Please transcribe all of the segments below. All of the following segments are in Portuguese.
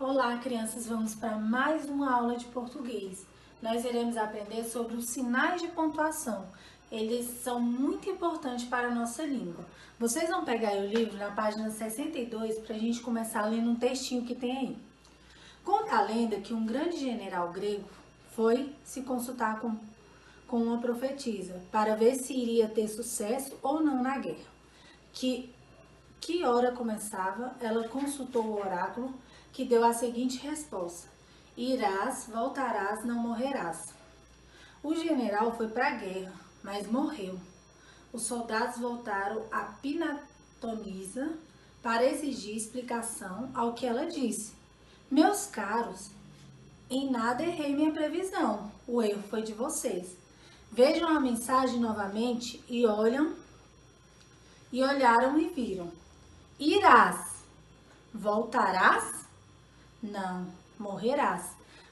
Olá, crianças! Vamos para mais uma aula de português. Nós iremos aprender sobre os sinais de pontuação. Eles são muito importantes para a nossa língua. Vocês vão pegar aí o livro na página 62 para a gente começar lendo um textinho que tem aí. Conta a lenda que um grande general grego foi se consultar com uma profetisa para ver se iria ter sucesso ou não na guerra. Que hora começava, ela consultou o oráculo, que deu a seguinte resposta: irás, voltarás, não morrerás. O general foi para a guerra, mas morreu. Os soldados voltaram a Pinatonisa para exigir explicação ao que ela disse. Meus caros, em nada errei minha previsão, o erro foi de vocês. Vejam a mensagem novamente e olharam e viram. Irás, voltarás? Não, morrerás.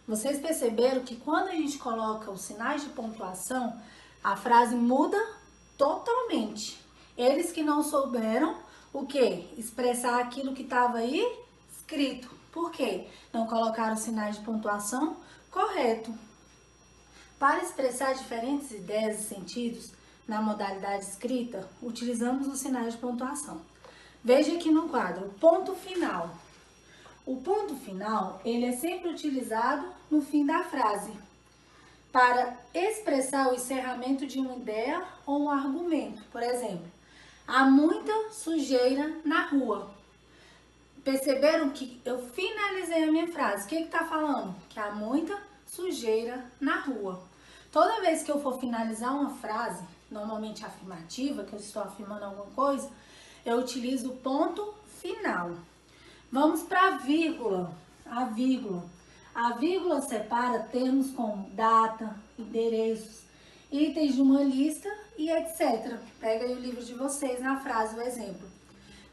Vocês perceberam que quando a gente coloca os sinais de pontuação, a frase muda totalmente. Eles que não souberam o quê? Expressar aquilo que estava aí escrito. Por quê? Não colocaram os sinais de pontuação correto. Para expressar diferentes ideias e sentidos na modalidade escrita, utilizamos os sinais de pontuação. Veja aqui no quadro, o ponto final. O ponto final, ele é sempre utilizado no fim da frase, para expressar o encerramento de uma ideia ou um argumento. Por exemplo, há muita sujeira na rua. Perceberam que eu finalizei a minha frase. O que está falando? Que há muita sujeira na rua. Toda vez que eu for finalizar uma frase, normalmente afirmativa, que eu estou afirmando alguma coisa, eu utilizo o ponto final. Vamos para a vírgula. A vírgula separa termos como data, endereços, itens de uma lista e etc. Pega aí o livro de vocês na frase, o exemplo.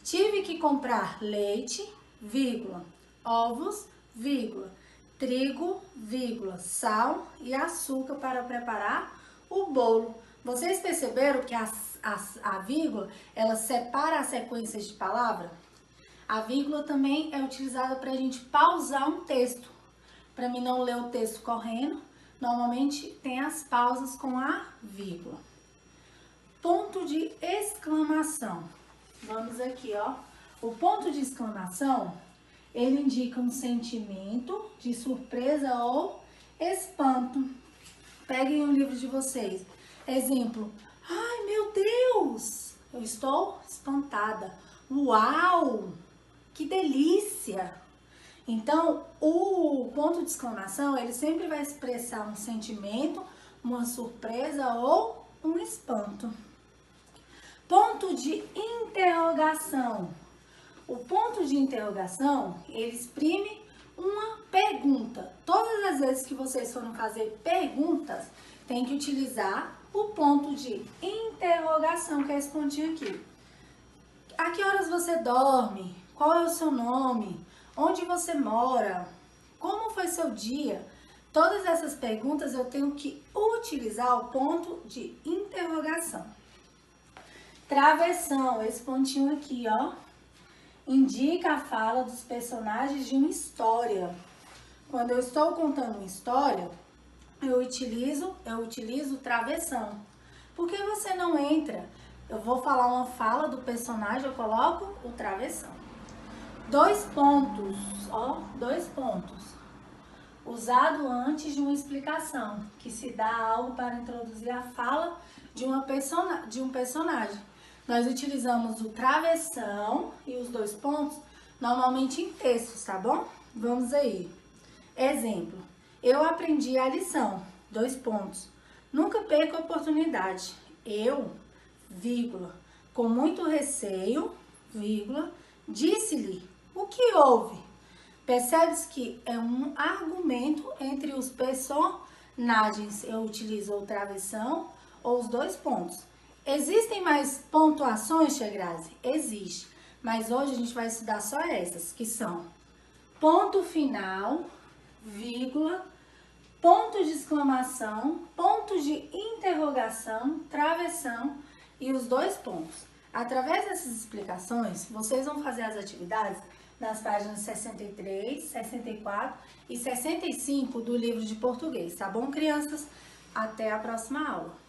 Tive que comprar leite, vírgula, ovos, vírgula, trigo, vírgula, sal e açúcar para preparar o bolo. Vocês perceberam que a vírgula, ela separa as sequências de palavra? A vírgula também é utilizada para a gente pausar um texto. Para mim não ler o texto correndo, normalmente tem as pausas com a vírgula. Ponto de exclamação. Vamos aqui, ó. O ponto de exclamação, ele indica um sentimento de surpresa ou espanto. Peguem o livro de vocês. Exemplo: ai, meu Deus, eu estou espantada. Uau, que delícia! Então, o ponto de exclamação, ele sempre vai expressar um sentimento, uma surpresa ou um espanto. Ponto de interrogação. O ponto de interrogação, ele exprime uma pergunta. Todas as vezes que vocês forem fazer perguntas, tem que utilizar o ponto de interrogação, que é esse pontinho aqui. A que horas você dorme? Qual é o seu nome? Onde você mora? Como foi seu dia? Todas essas perguntas eu tenho que utilizar o ponto de interrogação. Travessão, esse pontinho aqui, ó, indica a fala dos personagens de uma história. Quando eu estou contando uma história, eu utilizo travessão. Por que você não entra? Eu vou falar uma fala do personagem, eu coloco o travessão. 2 pontos, ó, 2 pontos. Usado antes de uma explicação, que se dá algo para introduzir a fala de um personagem. Nós utilizamos o travessão e os 2 pontos normalmente em textos, tá bom? Vamos aí. Exemplo: eu aprendi a lição. 2 pontos. Nunca perca a oportunidade. Eu, vírgula, com muito receio, vírgula, disse-lhe o que houve. Percebe-se que é um argumento entre os personagens. Eu utilizo o travessão ou os 2 pontos. Existem mais pontuações, Tia Grazi? Existe. Mas hoje a gente vai estudar só essas, que são ponto final, vírgula, ponto de exclamação, ponto de interrogação, travessão e os 2 pontos. Através dessas explicações, vocês vão fazer as atividades nas páginas 63, 64 e 65 do livro de português, tá bom, crianças? Até a próxima aula.